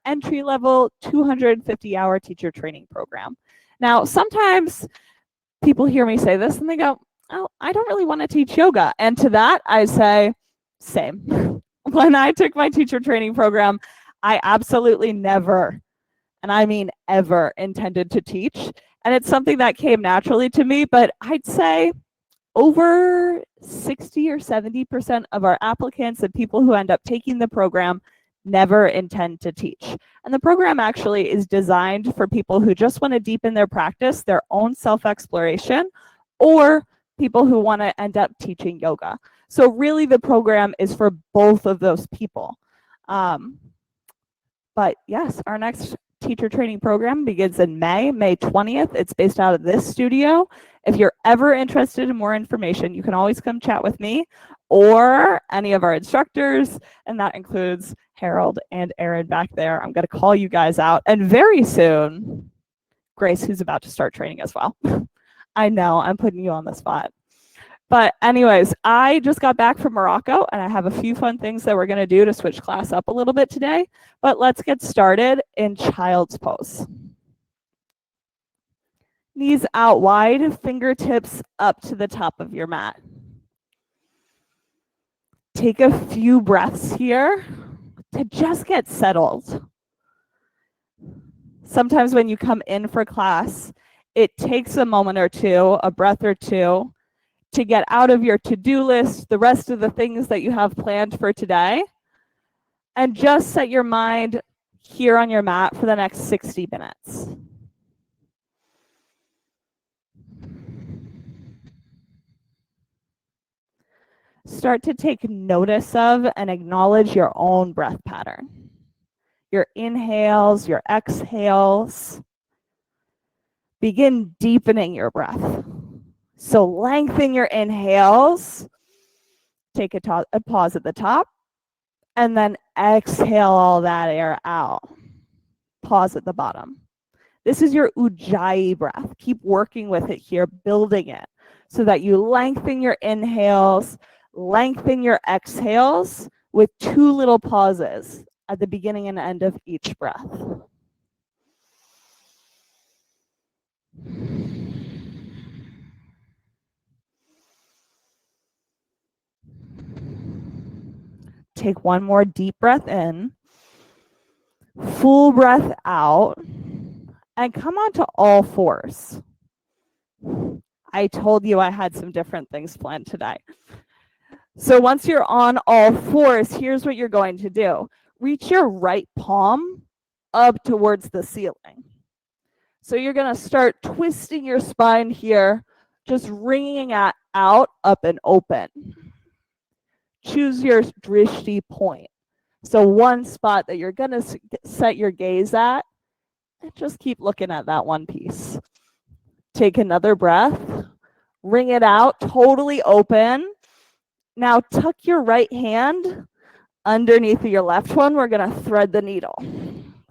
entry-level 250-hour teacher training program. Now, sometimes people hear me say this and they go, oh, I don't really want to teach yoga. And to that, I say, same. When I took my teacher training program, I absolutely never, and I mean ever, intended to teach. And it's something that came naturally to me, but I'd say over 60 or 70% of our applicants and people who end up taking the program never intend to teach. And the program actually is designed for people who just want to deepen their practice, their own self-exploration, or people who want to end up teaching yoga. So really the program is for both of those people. But yes, our next teacher training program begins in May 20th. It's based out of this studio. If you're ever interested in more information, you can always come chat with me or any of our instructors, and that includes Harold and Aaron back there. I'm going to call you guys out, and very soon, Grace, who's about to start training as well. I know, I'm putting you on the spot. But anyways, I just got back from Morocco, and I have a few fun things that we're going to do to switch class up a little bit today. But let's get started in child's pose. Knees out wide, fingertips up to the top of your mat. Take a few breaths here to just get settled. Sometimes when you come in for class, it takes a moment or two, a breath or two, to get out of your to-do list, the rest of the things that you have planned for today, and just set your mind here on your mat for the next 60 minutes. Start to take notice of and acknowledge your own breath pattern. Your inhales, your exhales. Begin deepening your breath. So lengthen your inhales. Take a pause at the top. And then exhale all that air out. Pause at the bottom. This is your Ujjayi breath. Keep working with it here, building it so that you lengthen your inhales, lengthen your exhales with 2 little pauses at the beginning and end of each breath. Take one more deep breath in, full breath out, and come onto all fours. I told you I had some different things planned today. So once you're on all fours, here's what you're going to do. Reach your right palm up towards the ceiling. So you're going to start twisting your spine here, just wringing it out, up and open. Choose your drishti point. So one spot that you're going to set your gaze at, and just keep looking at that one piece. Take another breath, wring it out, totally open. Now tuck your right hand underneath your left one. We're going to thread the needle.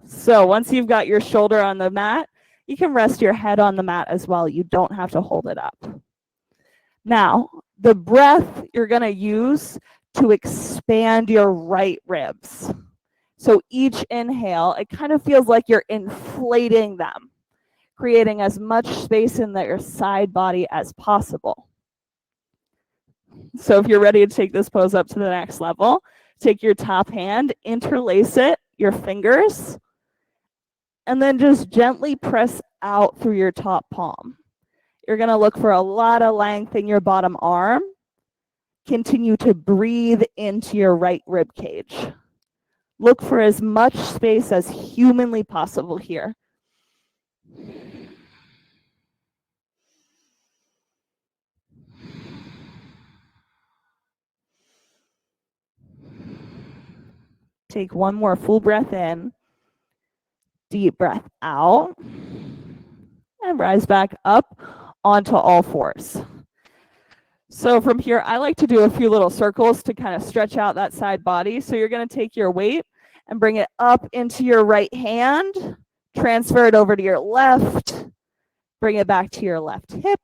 So once you've got your shoulder on the mat, you can rest your head on the mat as well. You don't have to hold it up. Now, the breath you're going to use to expand your right ribs. So each inhale, it kind of feels like you're inflating them, creating as much space in your side body as possible. So if you're ready to take this pose up to the next level, take your top hand, interlace it, your fingers, and then just gently press out through your top palm. You're going to look for a lot of length in your bottom arm. Continue to breathe into your right rib cage. Look for as much space as humanly possible here. Take one more full breath in. Deep breath out. And rise back up onto all fours. So from here, I like to do a few little circles to kind of stretch out that side body. So you're going to take your weight and bring it up into your right hand, transfer it over to your left, bring it back to your left hip,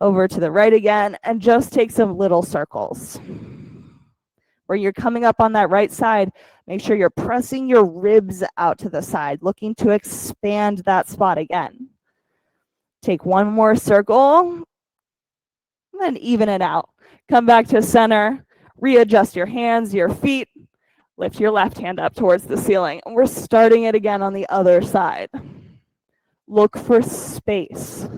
over to the right again, and just take some little circles. Where you're coming up on that right side, Make sure you're pressing your ribs out to the side, looking to expand that spot again. Take one more circle, and then even it out. Come back to center, readjust your hands, your feet, lift your left hand up towards the ceiling. And we're starting it again on the other side. Look for space.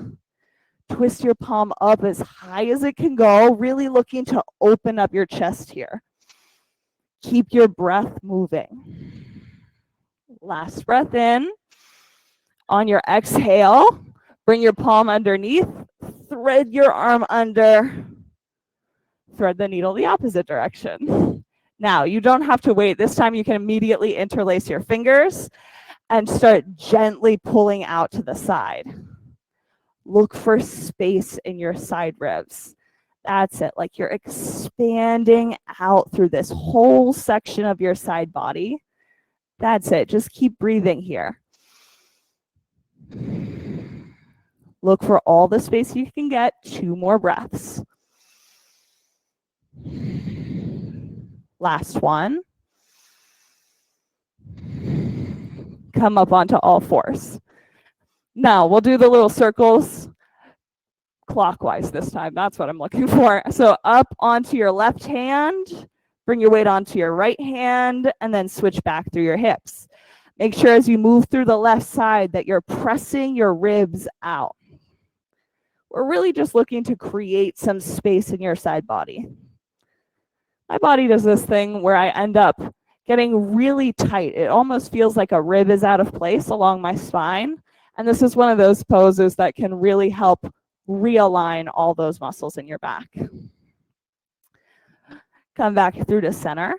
Twist your palm up as high as it can go, really looking to open up your chest here. Keep your breath moving. Last breath in. On your exhale, bring your palm underneath, thread your arm under, thread the needle the opposite direction. Now, you don't have to wait. This time you can immediately interlace your fingers and start gently pulling out to the side. Look for space in your side ribs. That's it, like you're expanding out through this whole section of your side body. That's it, just keep breathing here. Look for all the space you can get. 2 more breaths. Last one. Come up onto all fours. Now we'll do the little circles clockwise this time. That's what I'm looking for. So up onto your left hand, bring your weight onto your right hand, and then switch back through your hips. Make sure as you move through the left side that you're pressing your ribs out. We're really just looking to create some space in your side body. My body does this thing where I end up getting really tight. It almost feels like a rib is out of place along my spine. And this is one of those poses that can really help realign all those muscles in your back. Come back through to center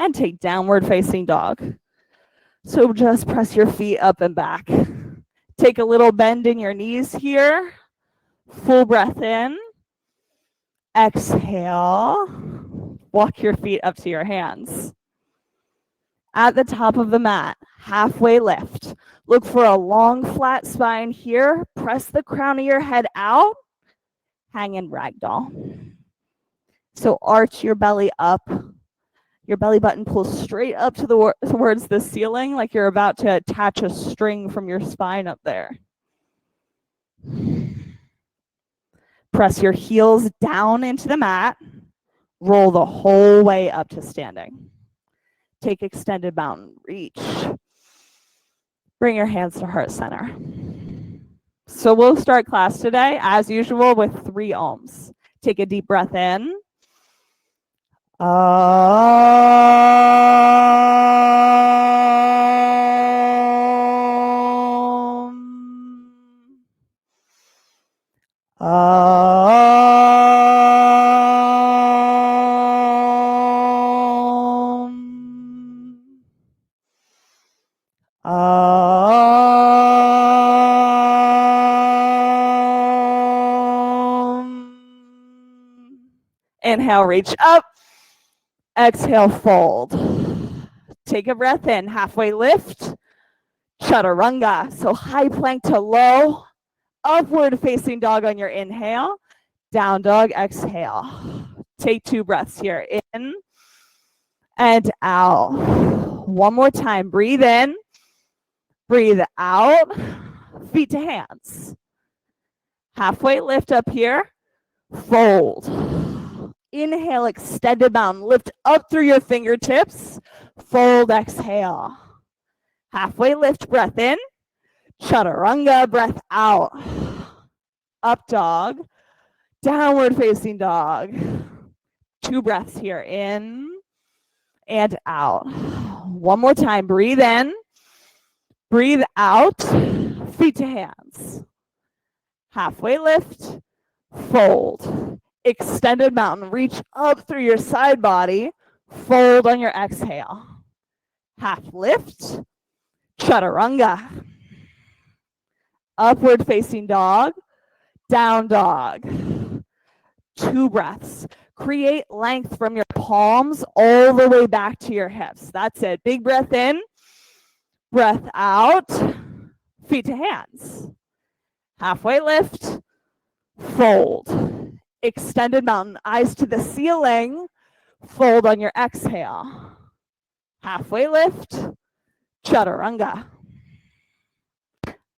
and take downward facing dog. So just press your feet up and back. Take a little bend in your knees here. Full breath in. Exhale. Walk your feet up to your hands. At the top of the mat, halfway lift. Look for a long, flat spine here. Press the crown of your head out. Hang in ragdoll. So arch your belly up. Your belly button pulls straight up to towards the ceiling, like you're about to attach a string from your spine up there. Press your heels down into the mat. Roll the whole way up to standing. Take extended mountain reach. Bring your hands to heart center. So we'll start class today, as usual, with 3 ohms. Take a deep breath in. Inhale, reach up. Exhale, fold. Take a breath in, halfway lift. Chaturanga, so high plank to low. Upward facing dog on your inhale. Down dog, exhale. Take 2 breaths here, in and out. One more time, breathe in, breathe out. Feet to hands. Halfway lift up here, fold. Inhale, extended mountain. Lift up through your fingertips. Fold, exhale. Halfway lift, breath in. Chaturanga, breath out. Up dog. Downward facing dog. 2 breaths here, in and out. One more time, breathe in. Breathe out. Feet to hands. Halfway lift. Fold. Extended mountain, reach up through your side body, fold on your exhale. Half lift, chaturanga. Upward facing dog, down dog. 2 breaths. Create length from your palms all the way back to your hips. That's it. Big breath in, breath out, feet to hands. Halfway lift, fold. Extended mountain, eyes to the ceiling, fold on your exhale. Halfway lift, chaturanga.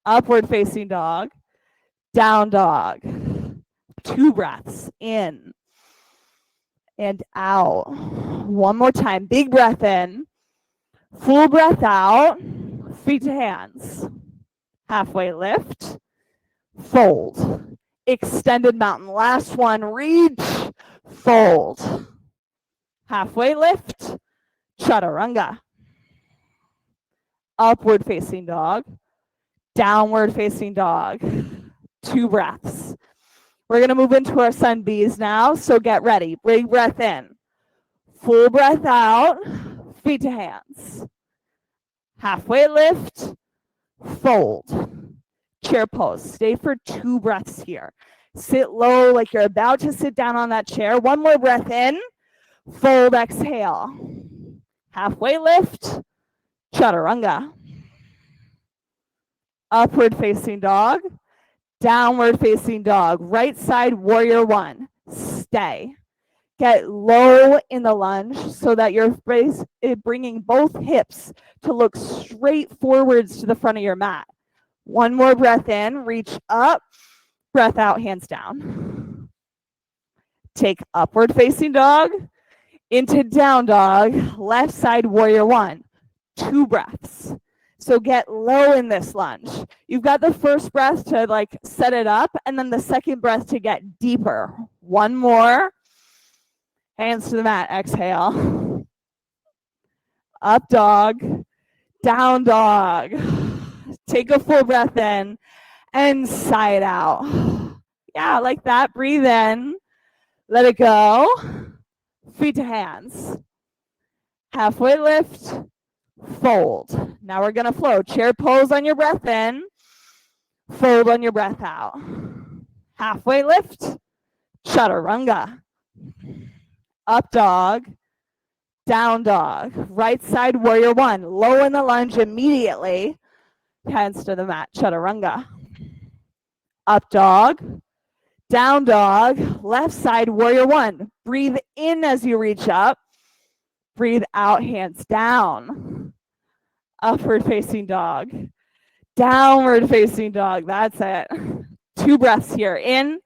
Upward facing dog, down dog. 2 breaths in and out. One more time. Big breath in. Full breath out. Feet to hands. Halfway lift. Fold. Extended mountain. Last one. Reach. Fold. Halfway lift. Chaturanga. Upward facing dog. Downward facing dog. 2 breaths. We're going to move into our sun bees now, so get ready. Big breath in. Full breath out. Feet to hands. Halfway lift. Fold. Chair pose. Stay for 2 breaths here. Sit low like you're about to sit down on that chair. One more breath in. Fold, exhale. Halfway lift. Chaturanga. Upward facing dog. Downward facing dog. Right side warrior 1. Stay. Get low in the lunge so that you're bringing both hips to look straight forwards to the front of your mat. One more breath in. Reach up. Breath out, hands down. Take upward facing dog into down dog. Left side warrior 1. 2 breaths. So get low in this lunge. You've got the first breath to like set it up, and then the second breath to get deeper. One more. Hands to the mat, exhale. Up dog, down dog. Take a full breath in and sigh it out. Yeah, like that. Breathe in. Let it go. Feet to hands. Halfway lift. Fold. Now we're going to flow. Chair pose on your breath in. Fold on your breath out. Halfway lift. Chaturanga. Up dog. Down dog. Right side warrior 1. Low in the lunge immediately. Hands to the mat. Chaturanga. Up dog. Down dog. Left side warrior 1. Breathe in as you reach up. Breathe out, hands down. Upward facing dog. Downward facing dog. That's it. 2 breaths here. In.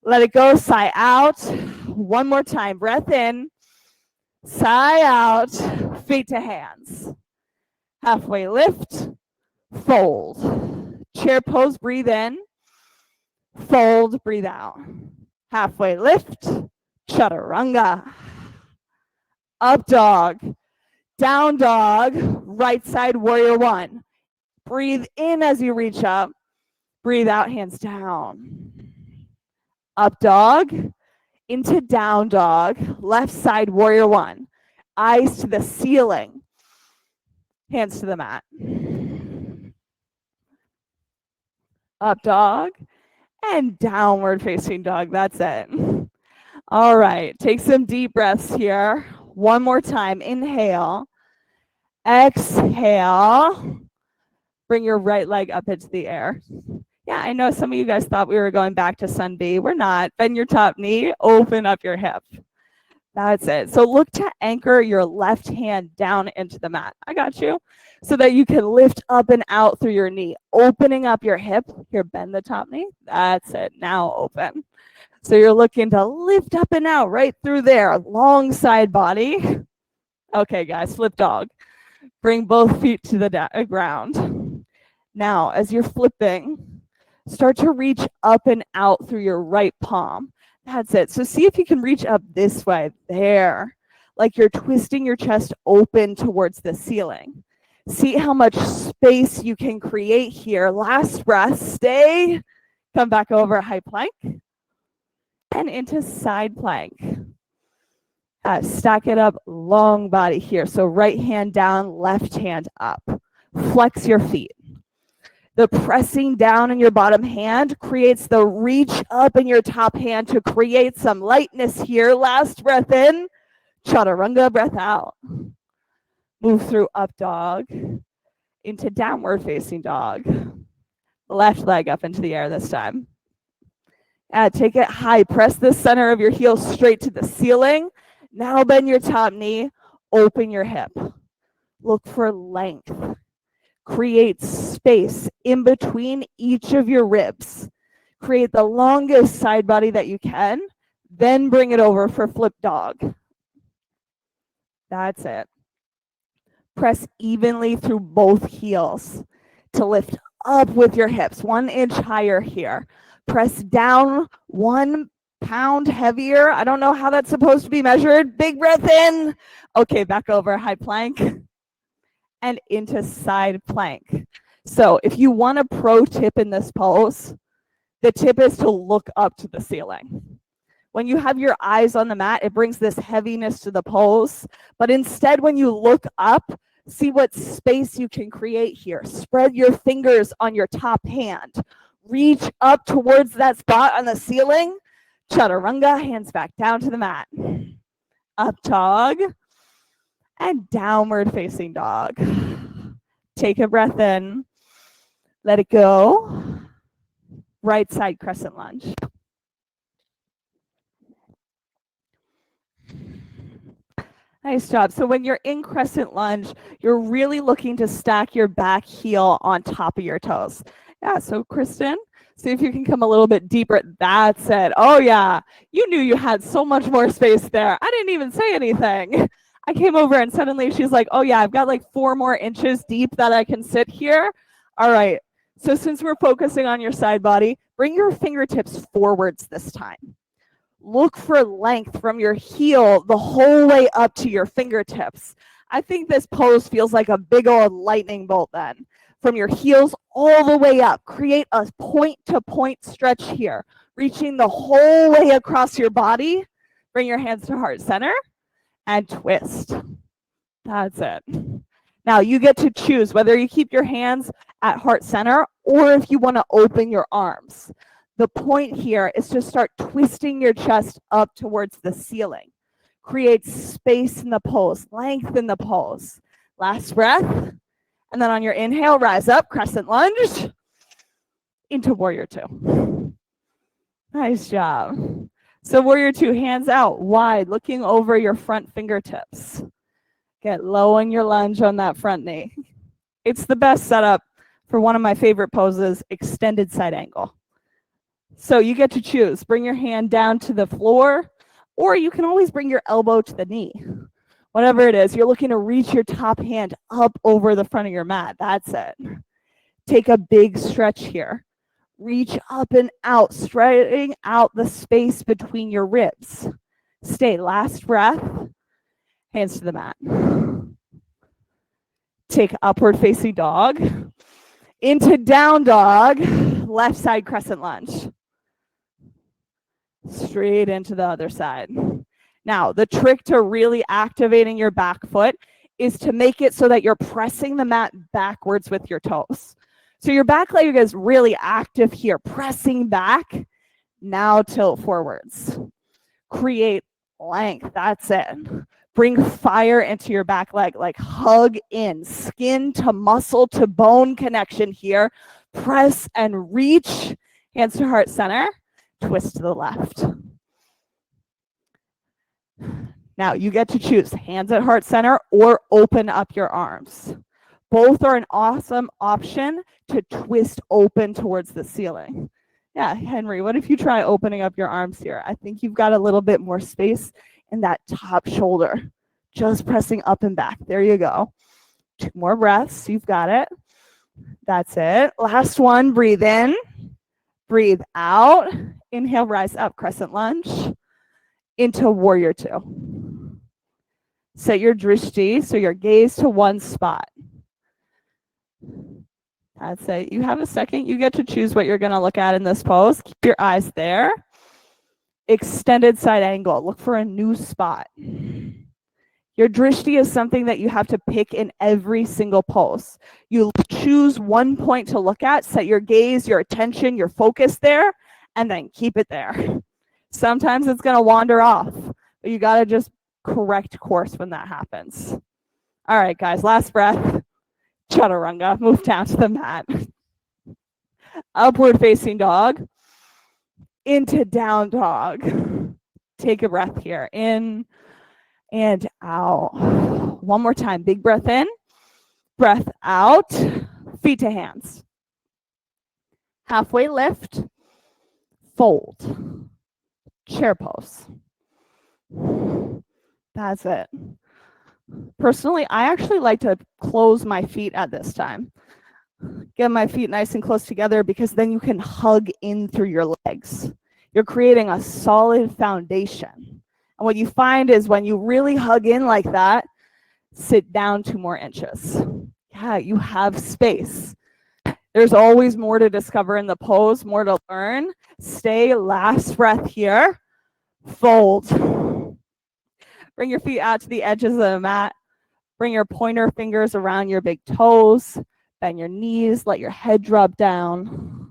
Let it go. Sigh out. One more time. Breath in. Sigh out. Feet to hands. Halfway lift. Fold. Chair pose. Breathe in. Fold. Breathe out. Halfway lift. Chaturanga. Up dog. Down dog. Right side warrior 1. Breathe in as you reach up. Breathe out, hands down. Up dog. Into down dog. Left side warrior 1. Eyes to the ceiling. Hands to the mat. Up dog. And downward facing dog. That's it. All right. Take some deep breaths here. One more time. Inhale. Exhale. Bring your right leg up into the air. Yeah, I know some of you guys thought we were going back to Sun B. We're not. Bend your top knee. Open up your hip. That's it. So look to anchor your left hand down into the mat. I got you. So that you can lift up and out through your knee. Opening up your hip. Here, bend the top knee. That's it. Now open. So you're looking to lift up and out right through there. Long side body. Okay, guys, flip dog. Bring both feet to the ground. Now, as you're flipping, start to reach up and out through your right palm. That's it. So see if you can reach up this way. There. Like you're twisting your chest open towards the ceiling. See how much space you can create here. Last breath. Stay. Come back over high plank. And into side plank. Stack it up, long body here. So right hand down, left hand up. Flex your feet. The pressing down in your bottom hand creates the reach up in your top hand to create some lightness here. Last breath in, chaturanga, breath out. Move through up dog into downward facing dog. Left leg up into the air this time. Take it high. Press the center of your heel straight to the ceiling. Now bend your top knee. Open your hip. Look for length. Create space in between each of your ribs. Create the longest side body that you can, then bring it over for flip dog. That's it. Press evenly through both heels to lift up with your hips, 1 inch higher here. Press down 1 pound heavier. I don't know how that's supposed to be measured. Big breath in. Okay, back over, high plank and into side plank. So if you want a pro tip in this pose, the tip is to look up to the ceiling. When you have your eyes on the mat, it brings this heaviness to the pose. But instead, when you look up, see what space you can create here. Spread your fingers on your top hand. Reach up towards that spot on the ceiling. Chaturanga, hands back down to the mat. Up dog and downward facing dog. Take a breath in. Let it go. Right side crescent lunge. Nice job. So when you're in crescent lunge, you're really looking to stack your back heel on top of your toes. Yeah, so Kristen, see if you can come a little bit deeper. That's it. Oh yeah, you knew you had so much more space there. I didn't even say anything. I came over and suddenly she's like, oh yeah, I've got like 4 more inches deep that I can sit here. All right, so since we're focusing on your side body, bring your fingertips forwards this time. Look for length from your heel the whole way up to your fingertips. I think this pose feels like a big old lightning bolt then. From your heels all the way up, create a point-to-point stretch here, reaching the whole way across your body. Bring your hands to heart center and twist. That's it. Now you get to choose whether you keep your hands at heart center or if you want to open your arms. The point here is to start twisting your chest up towards the ceiling. Create space in the pose, length in the pose. Last breath. And then on your inhale, rise up, crescent lunge into warrior 2. Nice job. So warrior 2, hands out wide, looking over your front fingertips. Get low in your lunge on that front knee. It's the best setup for one of my favorite poses, extended side angle. So you get to choose. Bring your hand down to the floor, or you can always bring your elbow to the knee. Whatever it is, you're looking to reach your top hand up over the front of your mat. That's it. Take a big stretch here. Reach up and out, stretching out the space between your ribs. Stay. Last breath. Hands to the mat. Take upward facing dog. Into down dog. Left side crescent lunge. Straight into the other side. Now, the trick to really activating your back foot is to make it so that you're pressing the mat backwards with your toes. So your back leg is really active here, pressing back. Now tilt forwards. Create length. That's it. Bring fire into your back leg, like hug in, skin to muscle to bone connection here. Press and reach. Hands to heart center. Twist to the left. Now you get to choose hands at heart center or open up your arms. Both are an awesome option to twist open towards the ceiling. Yeah, Henry, what if you try opening up your arms here? I think you've got a little bit more space in that top shoulder. Just pressing up and back. There you go. 2 more breaths. You've got it. That's it. Last one. Breathe in. Breathe out. Inhale, rise up, crescent lunge into warrior 2. Set your drishti, so your gaze to one spot. That's it. You have a second. You get to choose what you're going to look at in this pose. Keep your eyes there. Extended side angle. Look for a new spot. Your drishti is something that you have to pick in every single pose. You choose one point to look at, set your gaze, your attention, your focus there, and then keep it there. Sometimes it's going to wander off, but you got to just correct course when that happens. All right, guys, last breath. Chaturanga, move down to the mat. Upward facing dog. Into down dog. Take a breath here. In and out. One more time. Big breath in. breath out, feet to hands. Halfway lift, fold, chair pose. That's it. Personally, I actually like to close my feet at this time. Get my feet nice and close together because then you can hug in through your legs. You're creating a solid foundation. And what you find is when you really hug in like that, sit down 2 more inches. Yeah, you have space. There's always more to discover in the pose, more to learn. Stay, last breath here. Fold. Bring your feet out to the edges of the mat. Bring your pointer fingers around your big toes. Bend your knees, let your head drop down.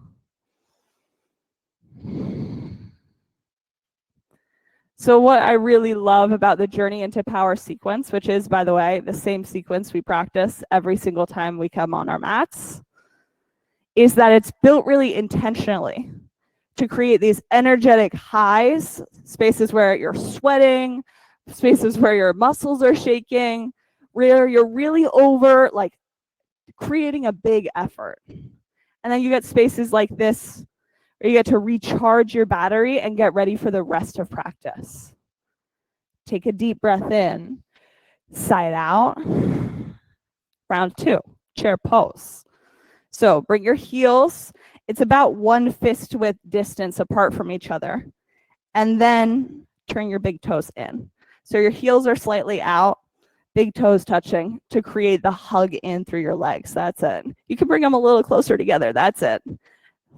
So what I really love about the Journey into Power sequence, which is, by the way, the same sequence we practice every single time we come on our mats, is that it's built really intentionally to create these energetic highs, spaces where you're sweating, spaces where your muscles are shaking, where you're really over, like, creating a big effort. And then you get spaces like this where you get to recharge your battery and get ready for the rest of practice. Take a deep breath in, side out. Round 2, chair pose. So bring your heels. It's about 1 fist width distance apart from each other. And then turn your big toes in. So your heels are slightly out, big toes touching to create the hug in through your legs. That's it. You can bring them a little closer together. That's it.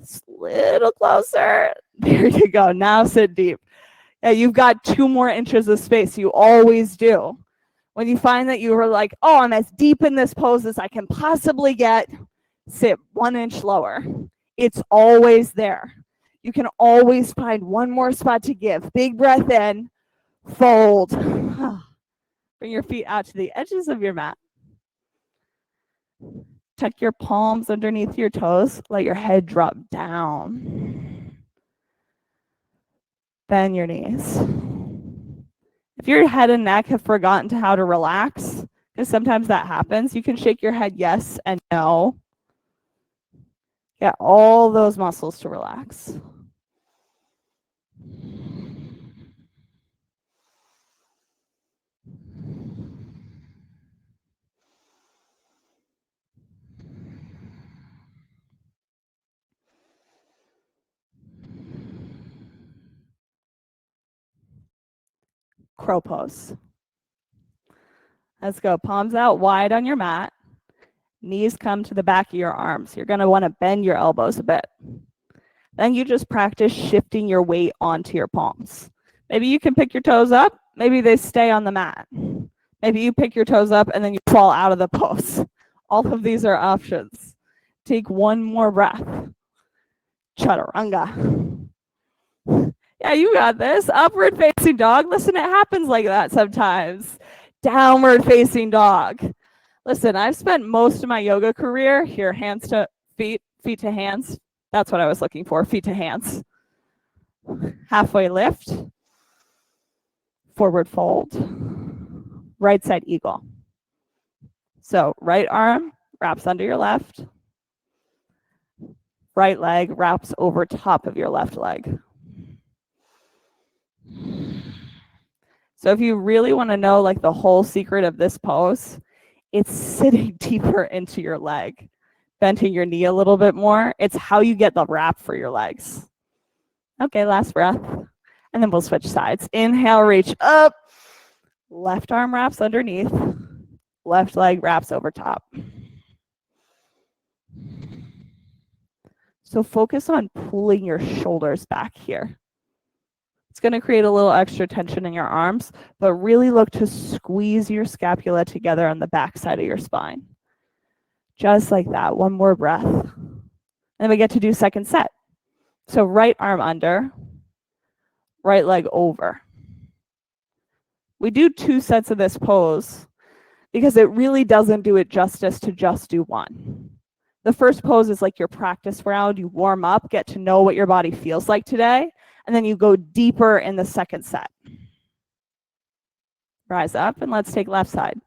Just a little closer. There you go. Now sit deep. Yeah, you've got 2 more inches of space. You always do. When you find that you are like, oh, I'm as deep in this pose as I can possibly get, sit 1 inch lower. It's always there. You can always find 1 more spot to give. Big breath in, fold. Bring your feet out to the edges of your mat. Tuck your palms underneath your toes. Let your head drop down. Bend your knees. If your head and neck have forgotten how to relax, because sometimes that happens, you can shake your head yes and no. Get all those muscles to relax. Crow pose. Let's go. Palms out wide on your mat. Knees come to the back of your arms. You're going to want to bend your elbows a bit. Then you just practice shifting your weight onto your palms. Maybe you can pick your toes up. Maybe they stay on the mat. Maybe you pick your toes up and then you fall out of the pose. All of these are options. Take 1 more breath. Chaturanga. Yeah, you got this. Upward facing dog. Listen, it happens like that sometimes. Downward facing dog. Listen, I've spent most of my yoga career here, hands to feet, feet to hands. That's what I was looking for, feet to hands. Halfway lift. Forward fold. Right side eagle. So right arm wraps under your left. Right leg wraps over top of your left leg. So if you really want to know like the whole secret of this pose, it's sitting deeper into your leg, bending your knee a little bit more. It's how you get the wrap for your legs. Okay, last breath. And then we'll switch sides. Inhale, reach up. Left arm wraps underneath. Left leg wraps over top. So focus on pulling your shoulders back here. It's going to create a little extra tension in your arms, but really look to squeeze your scapula together on the back side of your spine. Just like that. 1 more breath. And then we get to do second set. So right arm under, right leg over. We do 2 sets of this pose because it really doesn't do it justice to just do 1. The first pose is like your practice round. You warm up, get to know what your body feels like today, and then you go deeper in the second set. Rise up and let's take left side.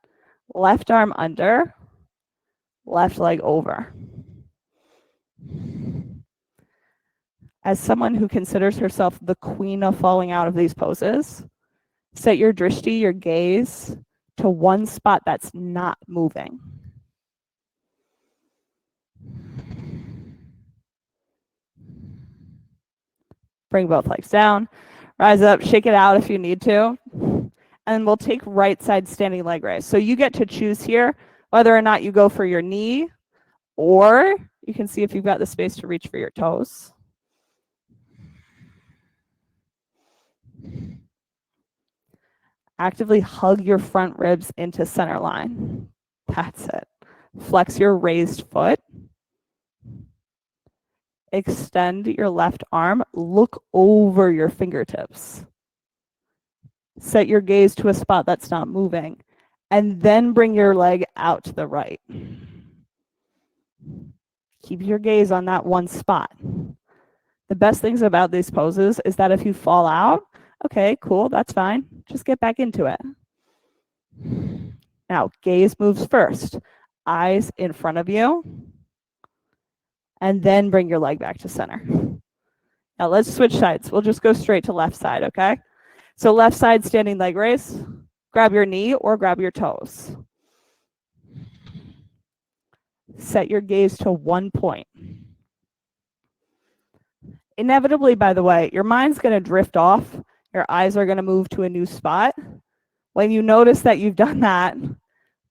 Left arm under, left leg over. As someone who considers herself the queen of falling out of these poses, set your drishti, your gaze, to one spot that's not moving. Bring both legs down, rise up, shake it out if you need to, and we'll take right side standing leg raise. So you get to choose here whether or not you go for your knee, or you can see if you've got the space to reach for your toes. Actively hug your front ribs into center line. That's it. Flex your raised foot. Extend your left arm. Look over your fingertips. Set your gaze to a spot that's not moving. And then bring your leg out to the right. Keep your gaze on that one spot. The best things about these poses is that if you fall out, okay, cool, that's fine. Just get back into it. Now, gaze moves first. Eyes in front of you. And then bring your leg back to center. Now let's switch sides. We'll just go straight to left side, okay? So left side standing leg raise. Grab your knee or grab your toes. Set your gaze to one point. Inevitably, by the way, your mind's going to drift off. Your eyes are going to move to a new spot. When you notice that you've done that,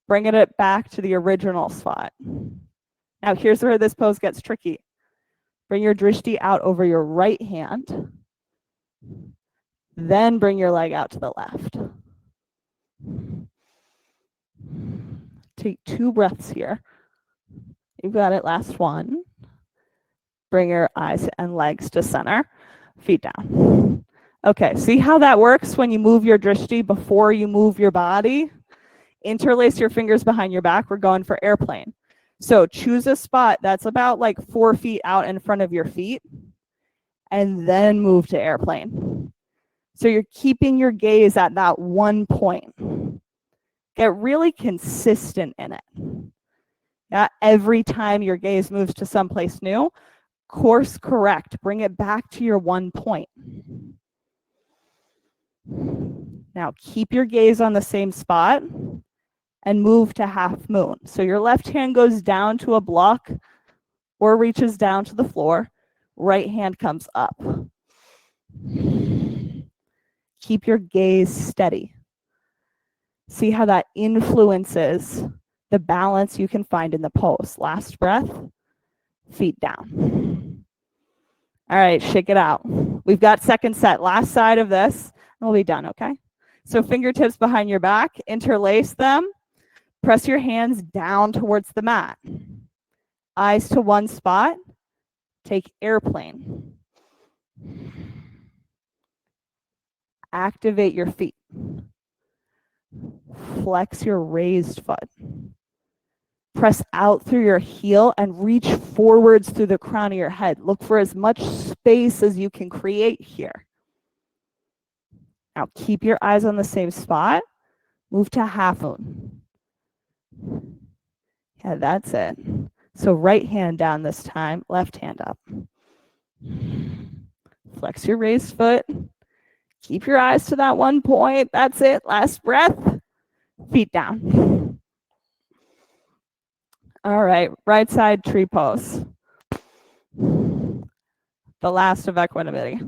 bring it back to the original spot. Now, here's where this pose gets tricky. Bring your drishti out over your right hand. Then bring your leg out to the left. Take 2 breaths here. You've got it. Last one. Bring your eyes and legs to center. Feet down. Okay, see how that works when you move your drishti before you move your body? Interlace your fingers behind your back. We're going for airplane. So choose a spot that's about like 4 feet out in front of your feet and then move to airplane. So you're keeping your gaze at that one point. Get really consistent in it. Yeah, every time your gaze moves to someplace new, course correct. Bring it back to your one point. Now keep your gaze on the same spot and move to half moon. So your left hand goes down to a block or reaches down to the floor. Right hand comes up. Keep your gaze steady. See how that influences the balance you can find in the pose. Last breath, feet down. All right, shake it out. We've got second set. Last side of this, and we'll be done, okay? So fingertips behind your back, interlace them. Press your hands down towards the mat. Eyes to one spot. Take airplane. Activate your feet. Flex your raised foot. Press out through your heel and reach forwards through the crown of your head. Look for as much space as you can create here. Now keep your eyes on the same spot. Move to half moon. Yeah, that's it. So right hand down this time, left hand up. Flex your raised foot. Keep your eyes to that one point. That's it. Last breath. Feet down. All right, right side tree pose. The last of equanimity.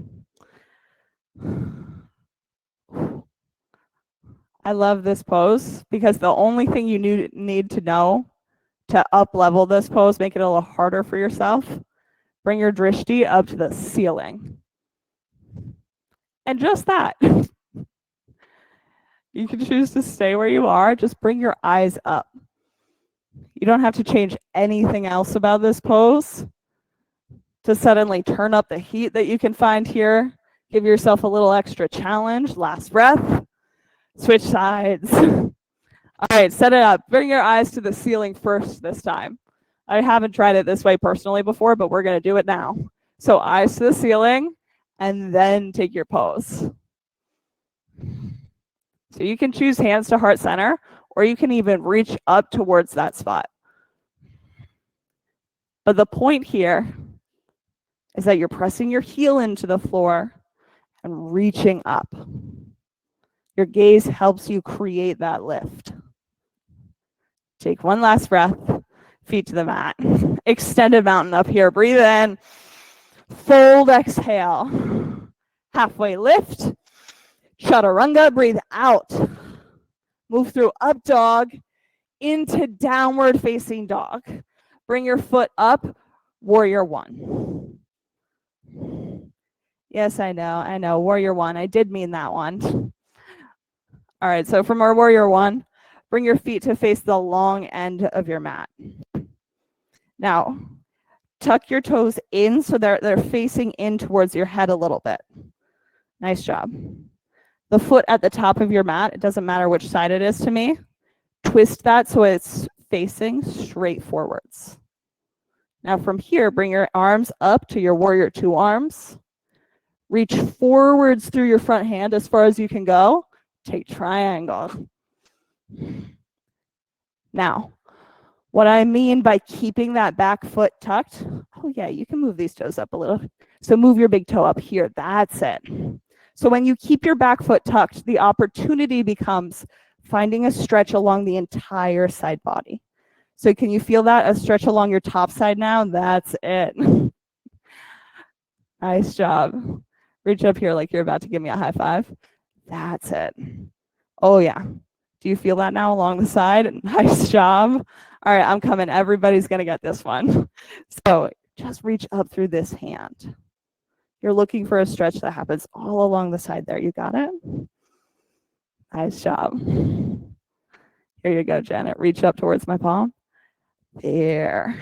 I love this pose because the only thing you need to know to up level this pose, make it a little harder for yourself, bring your drishti up to the ceiling. And just that. You can choose to stay where you are, just bring your eyes up. You don't have to change anything else about this pose to suddenly turn up the heat that you can find here. Give yourself a little extra challenge. Last breath. Switch sides. All right, set it up. Bring your eyes to the ceiling first this time. I haven't tried it this way personally before, but we're going to do it now. So eyes to the ceiling, and then take your pose. So you can choose hands to heart center, or you can even reach up towards that spot. But the point here is that you're pressing your heel into the floor and reaching up. Your gaze helps you create that lift. Take one last breath, feet to the mat. Extended mountain up here. Breathe in, fold, exhale. Halfway lift, chaturanga, breathe out. Move through up dog into downward facing dog. Bring your foot up, warrior one. Yes, I know, warrior one. I did mean that one. All right, so from our warrior one, bring your feet to face the long end of your mat. Now, tuck your toes in so they're facing in towards your head a little bit. Nice job. The foot at the top of your mat, it doesn't matter which side it is to me, twist that so it's facing straight forwards. Now from here, bring your arms up to your warrior two arms. Reach forwards through your front hand as far as you can go. Take triangle. Now, what I mean by keeping that back foot tucked, oh yeah, you can move these toes up a little. So move your big toe up here, that's it. So when you keep your back foot tucked, the opportunity becomes finding a stretch along the entire side body. So can you feel that? A stretch along your top side now? That's it. Nice job. Reach up here like you're about to give me a high five. That's it. Oh yeah. Do you feel that now along the side? Nice job. All right, I'm coming. Everybody's going to get this one. So just reach up through this hand. You're looking for a stretch that happens all along the side there. You got it? Nice job. Here you go, Janet. Reach up towards my palm. There.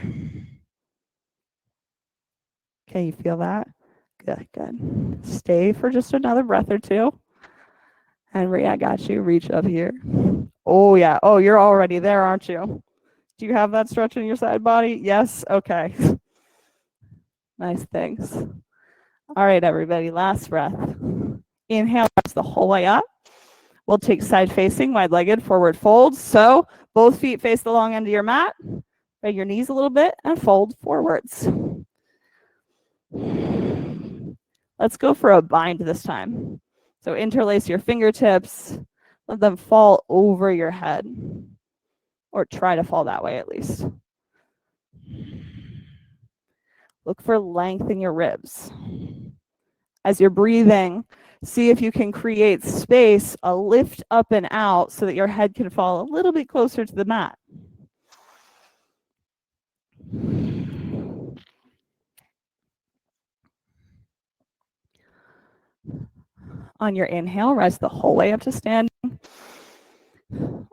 Okay, you feel that? Good, good. Stay for just another breath or two. Henry, I got you. Reach up here. Oh, yeah. Oh, you're already there, aren't you? Do you have that stretch in your side body? Yes? Okay. Nice, thanks. All right, everybody, last breath. Inhale, press the whole way up. We'll take side facing, wide-legged, forward fold. So both feet face the long end of your mat. Bend your knees a little bit and fold forwards. Let's go for a bind this time. So interlace your fingertips. Let them fall over your head. Or try to fall that way at least. Look for length in your ribs. As you're breathing, see if you can create space, a lift up and out so that your head can fall a little bit closer to the mat. On your inhale, rise the whole way up to standing.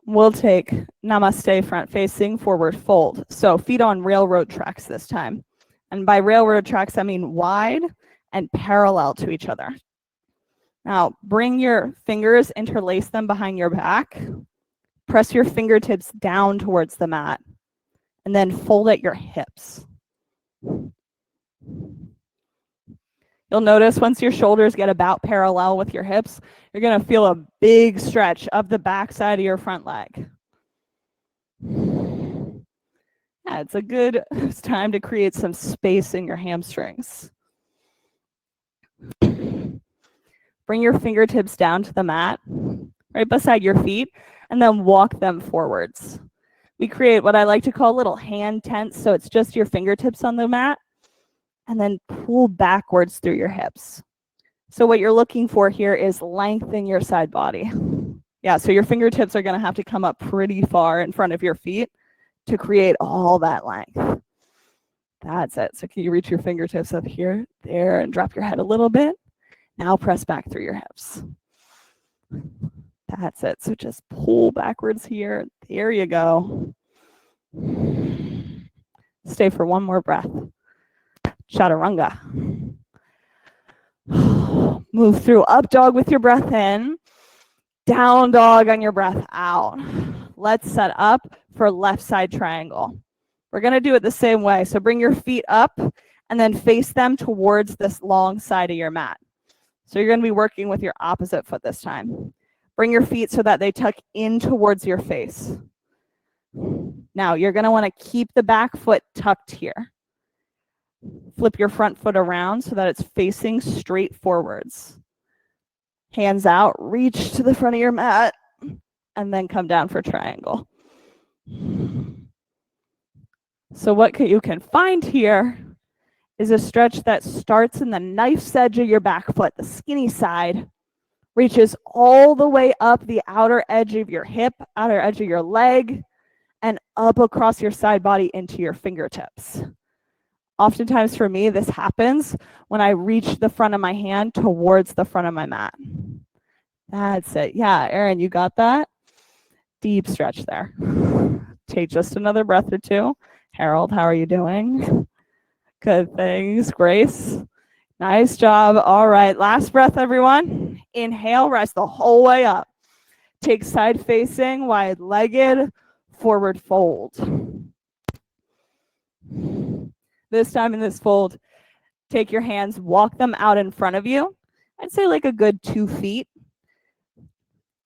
We'll take namaste front facing, forward fold. So feet on railroad tracks this time. And by railroad tracks, I mean wide and parallel to each other. Now, bring your fingers, interlace them behind your back. Press your fingertips down towards the mat. And then fold at your hips. You'll notice once your shoulders get about parallel with your hips, you're going to feel a big stretch of the back side of your front leg. Yeah, it's a good time to create some space in your hamstrings. Bring your fingertips down to the mat, right beside your feet, and then walk them forwards. We create what I like to call little hand tents, so it's just your fingertips on the mat, and then pull backwards through your hips. So what you're looking for here is length in your side body. Yeah, so your fingertips are going to have to come up pretty far in front of your feet to create all that length. That's it. So can you reach your fingertips up here, there, and drop your head a little bit? Now press back through your hips. That's it. So just pull backwards here. There you go. Stay for one more breath. Chaturanga. Move through up dog with your breath in. Down dog on your breath out. Let's set up for left side triangle. We're going to do it the same way. So bring your feet up and then face them towards this long side of your mat. So you're going to be working with your opposite foot this time. Bring your feet so that they tuck in towards your face. Now you're going to want to keep the back foot tucked here. Flip your front foot around so that it's facing straight forwards. Hands out, reach to the front of your mat, and then come down for triangle. So what you can find here is a stretch that starts in the knife's edge of your back foot, the skinny side, reaches all the way up the outer edge of your hip, outer edge of your leg, and up across your side body into your fingertips. Oftentimes for me, this happens when I reach the front of my hand towards the front of my mat. That's it. Yeah, Erin, you got that? Deep stretch there. Take just another breath or two. Harold, how are you doing? Good, thanks. Grace, nice job. All right, last breath, everyone. Inhale, rise the whole way up. Take side facing, wide-legged, forward fold. This time in this fold, take your hands, walk them out in front of you. I'd say like a good 2 feet.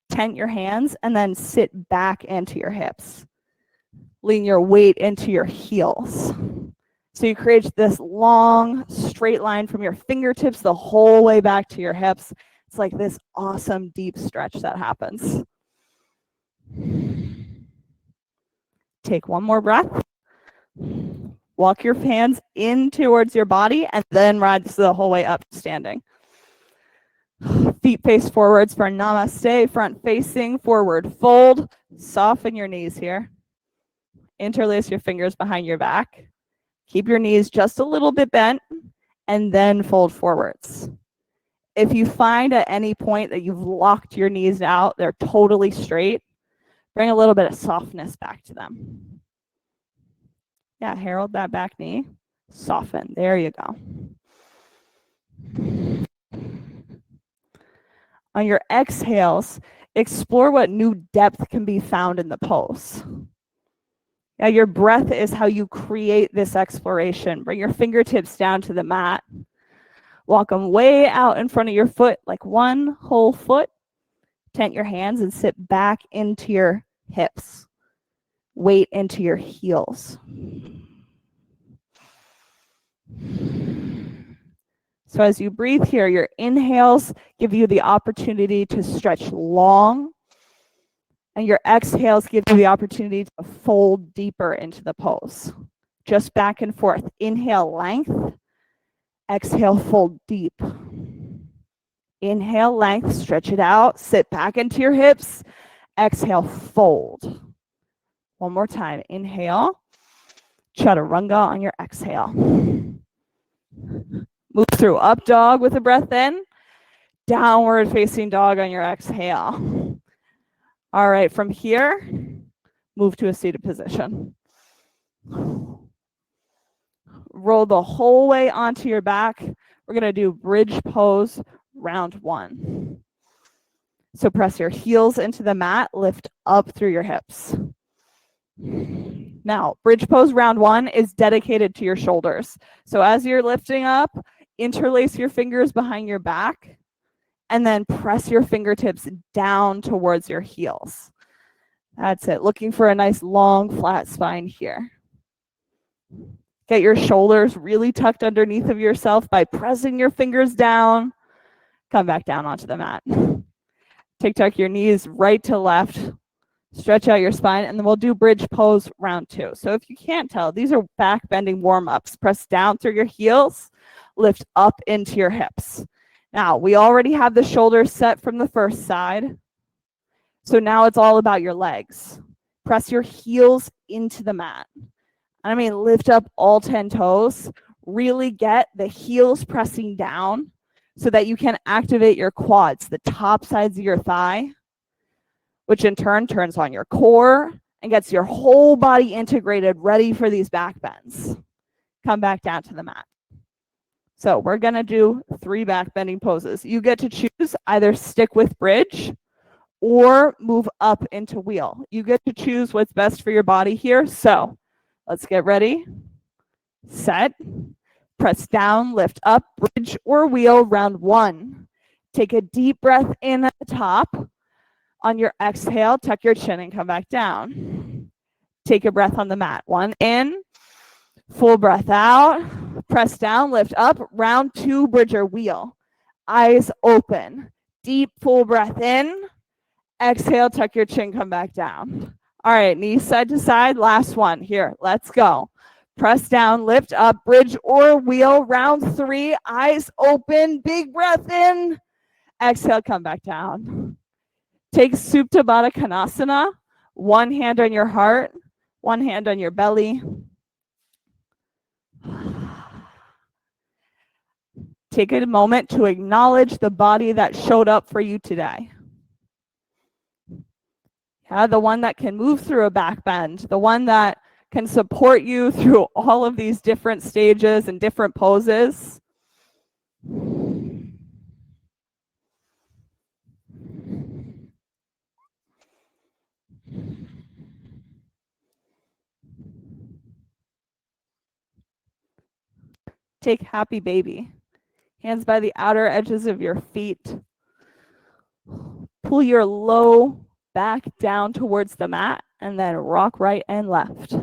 Tent your hands and then sit back into your hips. Lean your weight into your heels. So you create this long straight line from your fingertips the whole way back to your hips. It's like this awesome deep stretch that happens. Take one more breath. Walk your hands in towards your body and then rise the whole way up standing. Feet face forwards for namaste, front facing, forward fold. Soften your knees here. Interlace your fingers behind your back. Keep your knees just a little bit bent and then fold forwards. If you find at any point that you've locked your knees out, they're totally straight, bring a little bit of softness back to them. Yeah, Harold, that back knee. Soften. There you go. On your exhales, explore what new depth can be found in the pose. Yeah, your breath is how you create this exploration. Bring your fingertips down to the mat. Walk them way out in front of your foot, like one whole foot. Tent your hands and sit back into your hips. Weight into your heels. So as you breathe here, your inhales give you the opportunity to stretch long, and your exhales give you the opportunity to fold deeper into the pose. Just back and forth. Inhale, length. Exhale, fold deep. Inhale, length, stretch it out. Sit back into your hips. Exhale, fold. One more time. Inhale. Chaturanga on your exhale. Move through up dog with a breath in. Downward facing dog on your exhale. All right, from here, move to a seated position. Roll the whole way onto your back. We're going to do bridge pose round 1. So press your heels into the mat, lift up through your hips. Now, bridge pose round 1 is dedicated to your shoulders. So as you're lifting up, interlace your fingers behind your back and then press your fingertips down towards your heels. That's it. Looking for a nice long flat spine here. Get your shoulders really tucked underneath of yourself by pressing your fingers down. Come back down onto the mat. Tuck your knees right to left. Stretch out your spine, and then we'll do bridge pose round 2. So if you can't tell, these are back bending warm-ups. Press down through your heels, lift up into your hips. Now, we already have the shoulders set from the first side. So now it's all about your legs. Press your heels into the mat. I mean, lift up all 10 toes. Really get the heels pressing down so that you can activate your quads, the top sides of your thigh, which in turn turns on your core and gets your whole body integrated, ready for these back bends. Come back down to the mat. So we're going to do 3 back bending poses. You get to choose either stick with bridge or move up into wheel. You get to choose what's best for your body here. So let's get ready. Set. Press down, lift up, bridge or wheel, round 1. Take a deep breath in at the top. On your exhale, tuck your chin and come back down. Take a breath on the mat. 1 in, full breath out. Press down, lift up, round 2 bridger wheel. Eyes open. Deep, full breath in. Exhale, tuck your chin, come back down. All right, knees side to side. Last one. Here, let's go. Press down, lift up, bridge or wheel, round 3. Eyes open, big breath in. Exhale, come back down. Take Supta Baddha Konasana. One hand on your heart, one hand on your belly. Take a moment to acknowledge the body that showed up for you today. Yeah, the one that can move through a back bend, the one that can support you through all of these different stages and different poses. Take happy baby. Hands by the outer edges of your feet. Pull your low back down towards the mat and then rock right and left.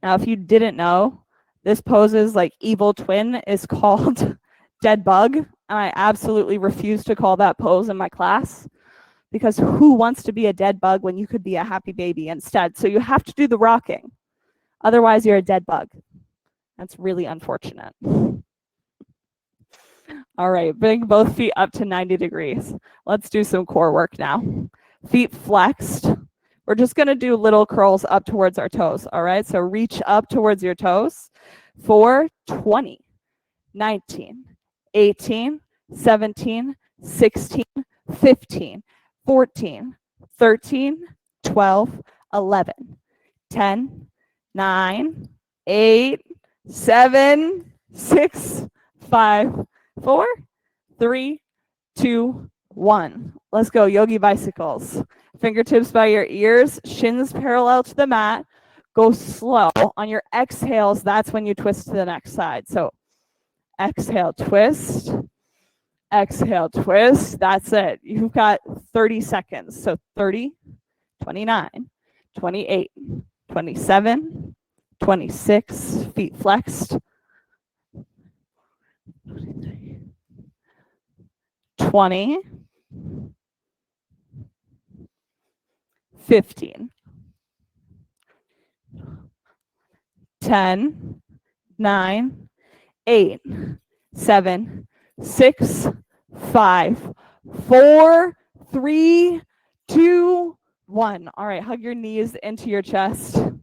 Now, if you didn't know, this poses like evil twin is called dead bug. And I absolutely refuse to call that pose in my class because who wants to be a dead bug when you could be a happy baby instead? So you have to do the rocking. Otherwise, you're a dead bug. That's really unfortunate. All right, bring both feet up to 90 degrees. Let's do some core work now. Feet flexed. We're just going to do little curls up towards our toes. All right, so reach up towards your toes for 20, 19, 18, 17, 16, 15, 14, 13, 12, 11, 10, 9, 8, 7, 6, 5, 4, 3, 2, 1. Let's go, Yogi Bicycles. Fingertips by your ears, shins parallel to the mat. Go slow. On your exhales, that's when you twist to the next side. So exhale, twist. Exhale, twist. That's it. You've got 30 seconds. So 30, 29, 28, 27, 26, feet flexed. 20, 15, 10, 9, 8, 7, 6, 5, 4, 3, 2, 1. All right, hug your knees into your chest, and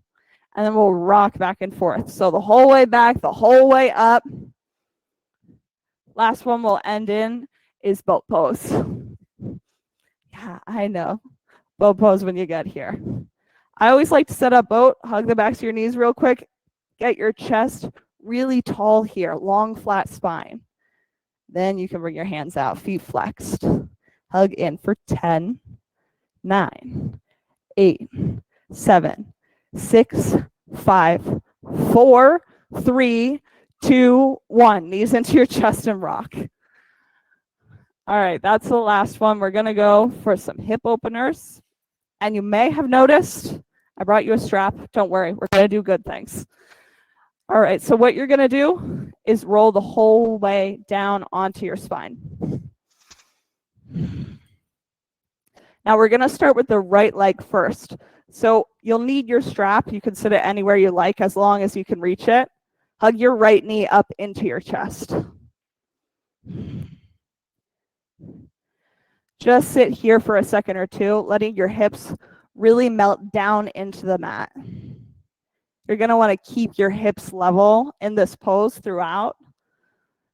then we'll rock back and forth. So the whole way back, the whole way up. Last one we'll end in is boat pose. Yeah, I know. Boat pose when you get here. I always like to set up boat, hug the backs of your knees real quick, get your chest really tall here, long flat spine. Then you can bring your hands out, feet flexed. Hug in for 10, 9, 8, 7, 6, 5, 4, 3, 2, 1. Knees into your chest and rock. All right, that's the last one. We're going to go for some hip openers. And you may have noticed, I brought you a strap. Don't worry, we're going to do good things. All right, so what you're going to do is roll the whole way down onto your spine. Now we're going to start with the right leg first. So you'll need your strap. You can sit it anywhere you like as long as you can reach it. Hug your right knee up into your chest. Just sit here for a second or two, letting your hips really melt down into the mat. You're going to want to keep your hips level in this pose throughout.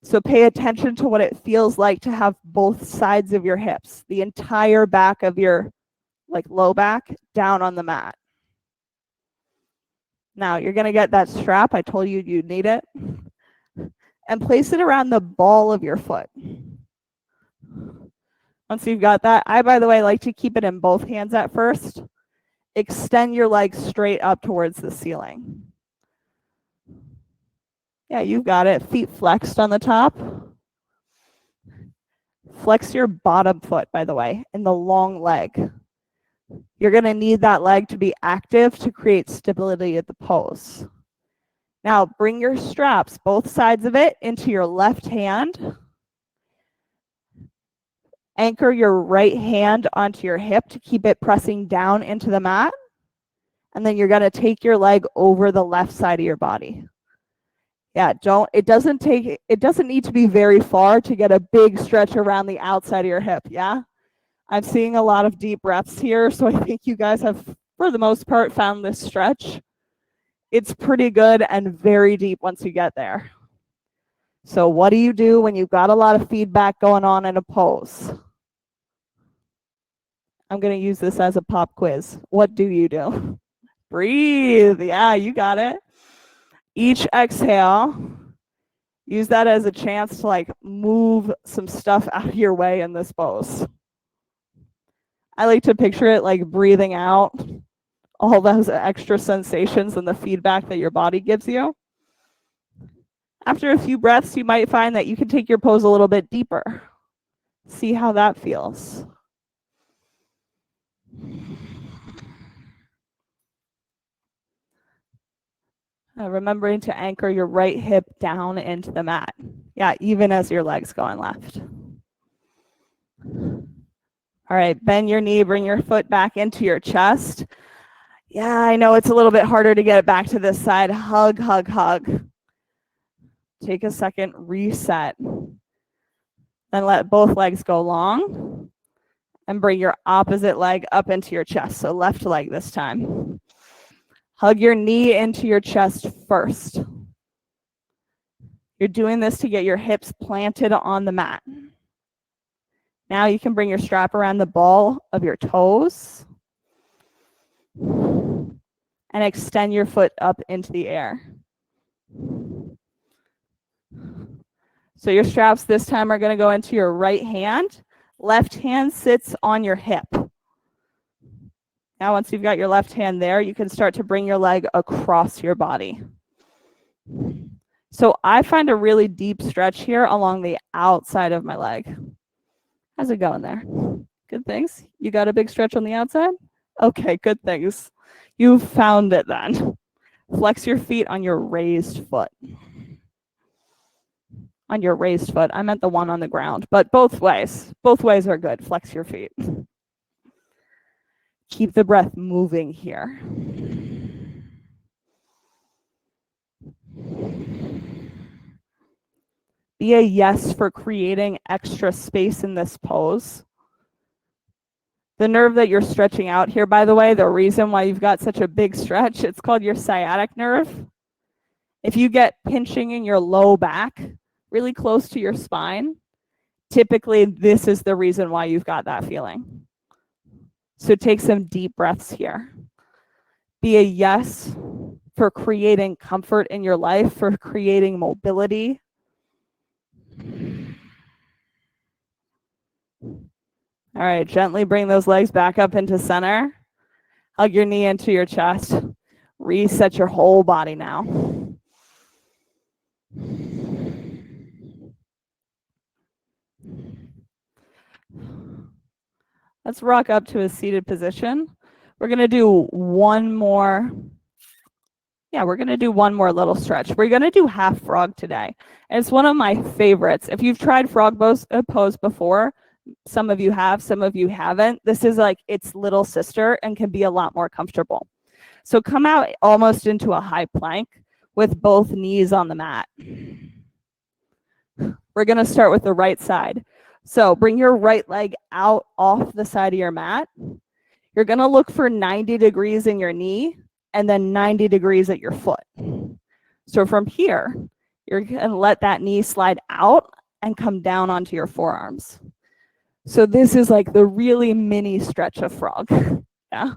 So pay attention to what it feels like to have both sides of your hips, the entire back of your low back down on the mat. Now you're going to get that strap. I told you you'd need it. And place it around the ball of your foot. Once you've got that, I, by the way, like to keep it in both hands at first. Extend your legs straight up towards the ceiling. Yeah, you've got it. Feet flexed on the top. Flex your bottom foot, by the way, in the long leg. You're going to need that leg to be active to create stability at the pose. Now bring your straps, both sides of it, into your left hand. Anchor your right hand onto your hip to keep it pressing down into the mat. And then you're going to take your leg over the left side of your body. Yeah, it doesn't need to be very far to get a big stretch around the outside of your hip. Yeah. I'm seeing a lot of deep breaths here. So I think you guys have, for the most part, found this stretch. It's pretty good and very deep once you get there. So what do you do when you've got a lot of feedback going on in a pose? I'm going to use this as a pop quiz. What do you do? Breathe. Yeah, you got it. Each exhale, use that as a chance to like move some stuff out of your way in this pose. I like to picture it like breathing out all those extra sensations and the feedback that your body gives you. After a few breaths, you might find that you can take your pose a little bit deeper. See how that feels. Remembering to anchor your right hip down into the mat. Yeah, even as your leg's going left. All right, bend your knee, bring your foot back into your chest. Yeah, I know it's a little bit harder to get it back to this side. Hug, hug, hug. Take a second, reset. Then let both legs go long and bring your opposite leg up into your chest. So left leg this time. Hug your knee into your chest first. You're doing this to get your hips planted on the mat. Now you can bring your strap around the ball of your toes and extend your foot up into the air. So your straps this time are going to go into your right hand. Left hand sits on your hip. Now once you've got your left hand there, you can start to bring your leg across your body. So I find a really deep stretch here along the outside of my leg. How's it going there? Good things. You got a big stretch on the outside? Okay, good things. You found it then. Flex your feet on your raised foot. On your raised foot. I meant the one on the ground, but both ways. Both ways are good. Flex your feet. Keep the breath moving here. Be a yes for creating extra space in this pose. The nerve that you're stretching out here, by the way, the reason why you've got such a big stretch, it's called your sciatic nerve. If you get pinching in your low back, really close to your spine, typically this is the reason why you've got that feeling. So take some deep breaths here. Be a yes for creating comfort in your life, for creating mobility. All right, gently bring those legs back up into center. Hug your knee into your chest. Reset your whole body now. Let's rock up to a seated position. We're going to do one more. Yeah, we're going to do one more little stretch. We're going to do half frog today. And it's one of my favorites. If you've tried frog pose before, some of you have, some of you haven't. This is like its little sister and can be a lot more comfortable. So come out almost into a high plank with both knees on the mat. We're going to start with the right side. So bring your right leg out off the side of your mat. You're going to look for 90 degrees in your knee and then 90 degrees at your foot. So from here, you're going to let that knee slide out and come down onto your forearms. So this is like the really mini stretch of frog. Yeah.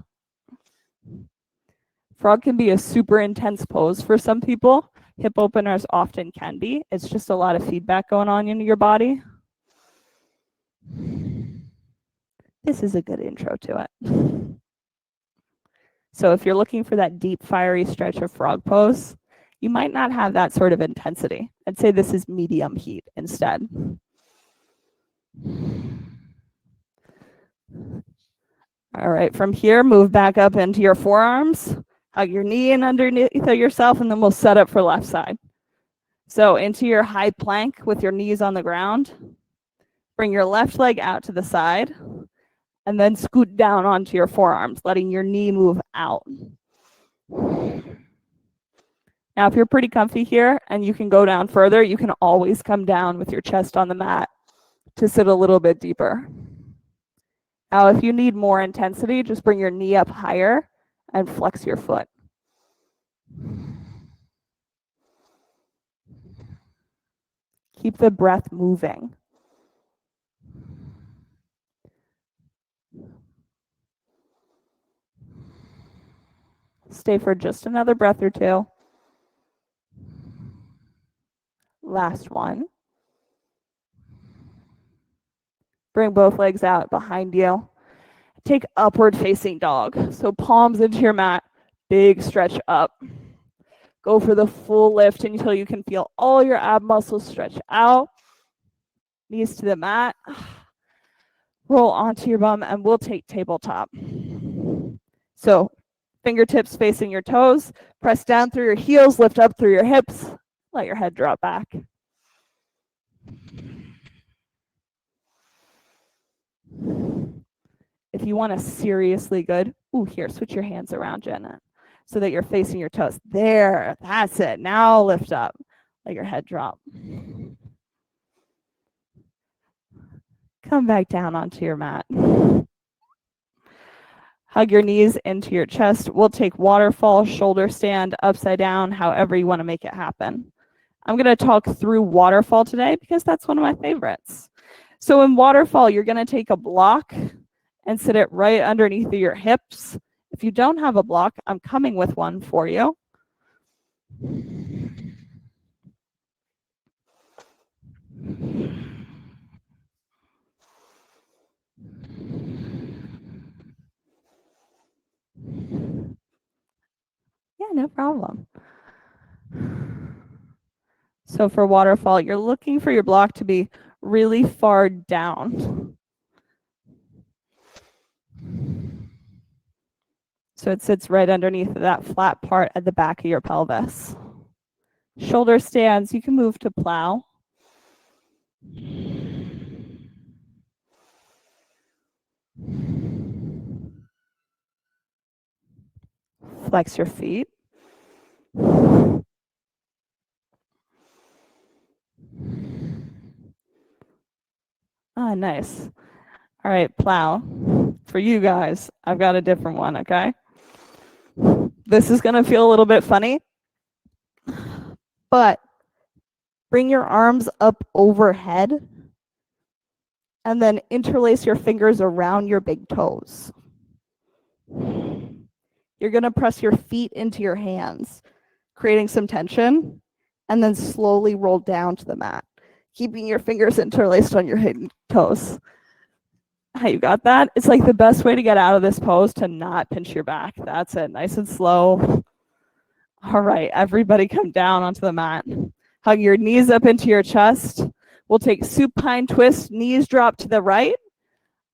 Frog can be a super intense pose for some people. Hip openers often can be. It's just a lot of feedback going on in your body. This is a good intro to it. So if you're looking for that deep, fiery stretch of frog pose, you might not have that sort of intensity. I'd say this is medium heat instead. All right, from here, move back up into your forearms. Hug your knee in underneath of yourself, and then we'll set up for left side. So into your high plank with your knees on the ground. Bring your left leg out to the side, and then scoot down onto your forearms, letting your knee move out. Now, if you're pretty comfy here and you can go down further, you can always come down with your chest on the mat to sit a little bit deeper. Now, if you need more intensity, just bring your knee up higher and flex your foot. Keep the breath moving. Stay for just another breath or two. Last one. Bring both legs out behind you. Take upward facing dog. So palms into your mat, big stretch up. Go for the full lift until you can feel all your ab muscles stretch out. Knees to the mat. Roll onto your bum, and we'll take tabletop. So fingertips facing your toes. Press down through your heels, lift up through your hips. Let your head drop back. If you want a seriously good, here, switch your hands around, Jenna, so that you're facing your toes. There, that's it. Now lift up. Let your head drop. Come back down onto your mat. Hug your knees into your chest. We'll take waterfall, shoulder stand, upside down, however you want to make it happen. I'm going to talk through waterfall today because that's one of my favorites. So in waterfall, you're going to take a block and sit it right underneath your hips. If you don't have a block, I'm coming with one for you. Yeah, no problem. So for waterfall, you're looking for your block to be really far down. So it sits right underneath that flat part at the back of your pelvis. Shoulder stands, you can move to plow. Flex your feet. Nice. All right, plow. For you guys, I've got a different one, okay? This is going to feel a little bit funny, but bring your arms up overhead and then interlace your fingers around your big toes. You're going to press your feet into your hands, creating some tension, and then slowly roll down to the mat, keeping your fingers interlaced on your hidden toes. How you got that? It's like the best way to get out of this pose to not pinch your back. That's it. Nice and slow. All right, everybody come down onto the mat. Hug your knees up into your chest. We'll take supine twist, knees drop to the right,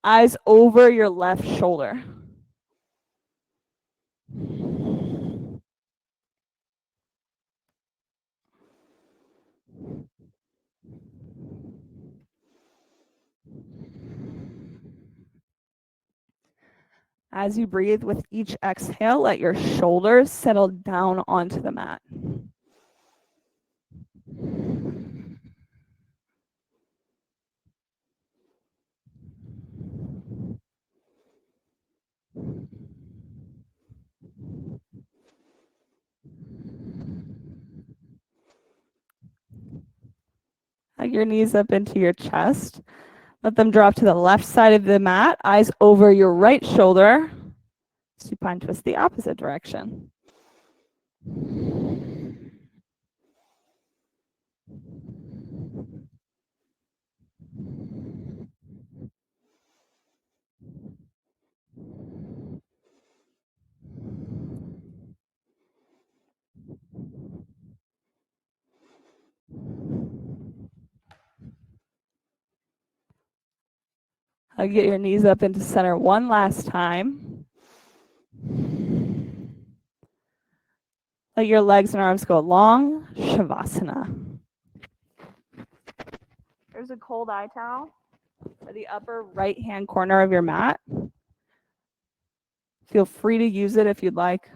eyes over your left shoulder. As you breathe with each exhale, let your shoulders settle down onto the mat. Hug your knees up into your chest. Let them drop to the left side of the mat, eyes over your right shoulder. Supine twist the opposite direction. Get your knees up into center one last time. Let your legs and arms go long. Shavasana. There's a cold eye towel for the upper right-hand corner of your mat. Feel free to use it if you'd like.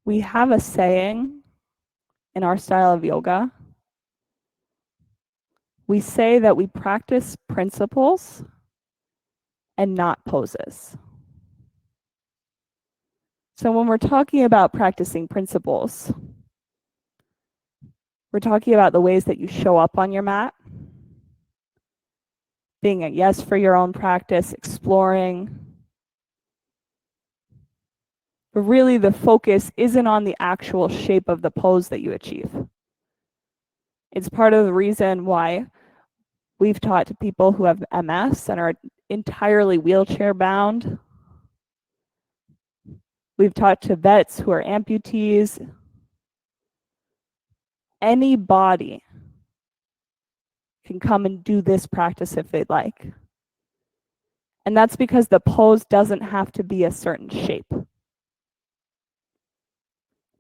We have a saying in our style of yoga. We say that we practice principles and not poses. So when we're talking about practicing principles, we're talking about the ways that you show up on your mat, being a yes for your own practice, exploring. But really the focus isn't on the actual shape of the pose that you achieve. It's part of the reason why we've taught to people who have MS and are entirely wheelchair bound. We've taught to vets who are amputees. Any body can come and do this practice if they'd like. And that's because the pose doesn't have to be a certain shape.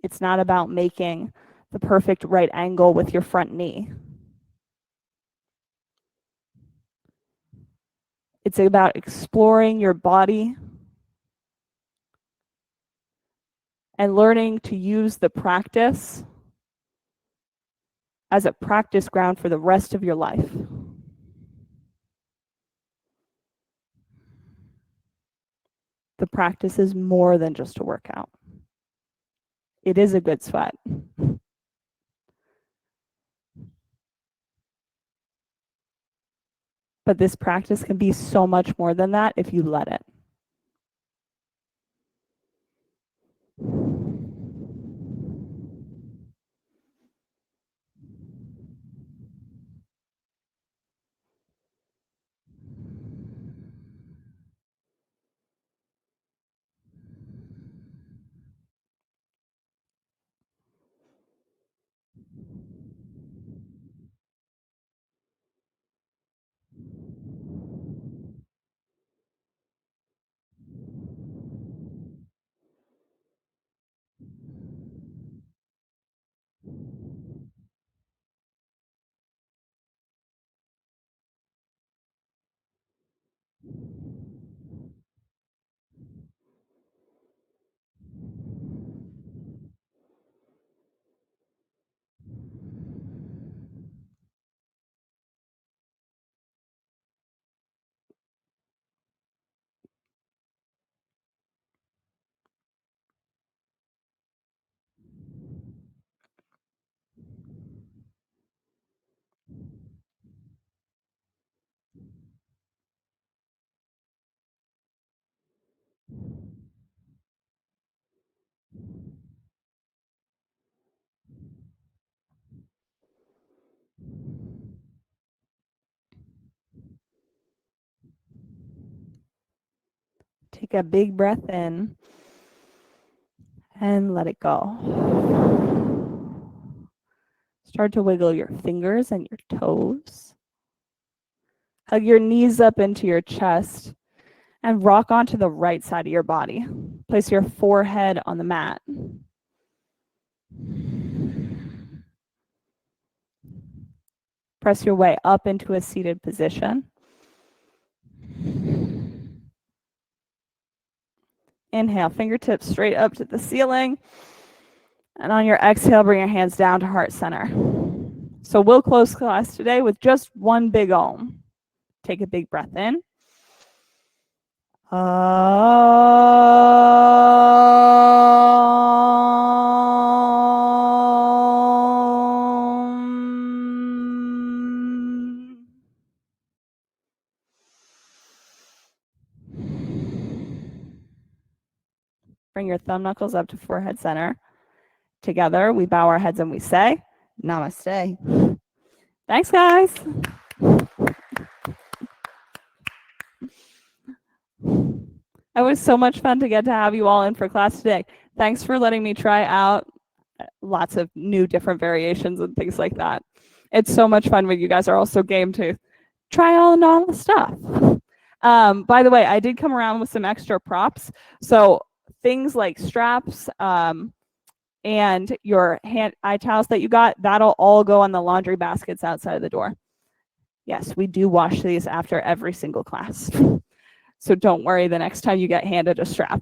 It's not about making the perfect right angle with your front knee. It's about exploring your body and learning to use the practice as a practice ground for the rest of your life. The practice is more than just a workout. It is a good sweat. But this practice can be so much more than that if you let it. Take a big breath in and let it go. Start to wiggle your fingers and your toes. Hug your knees up into your chest and rock onto the right side of your body. Place your forehead on the mat. Press your way up into a seated position. Inhale, fingertips straight up to the ceiling. And on your exhale, bring your hands down to heart center. So we'll close class today with just one big Om. Take a big breath in. Bring your thumb knuckles up to forehead center. Together, we bow our heads and we say, Namaste. Thanks, guys. It was so much fun to get to have you all in for class today. Thanks for letting me try out lots of new different variations and things like that. It's so much fun when you guys are also game to try all the stuff. By the way, I did come around with some extra props. So things like straps and your hand eye towels that you got, that'll all go on the laundry baskets outside of the door. Yes, we do wash these after every single class. So don't worry the next time you get handed a strap.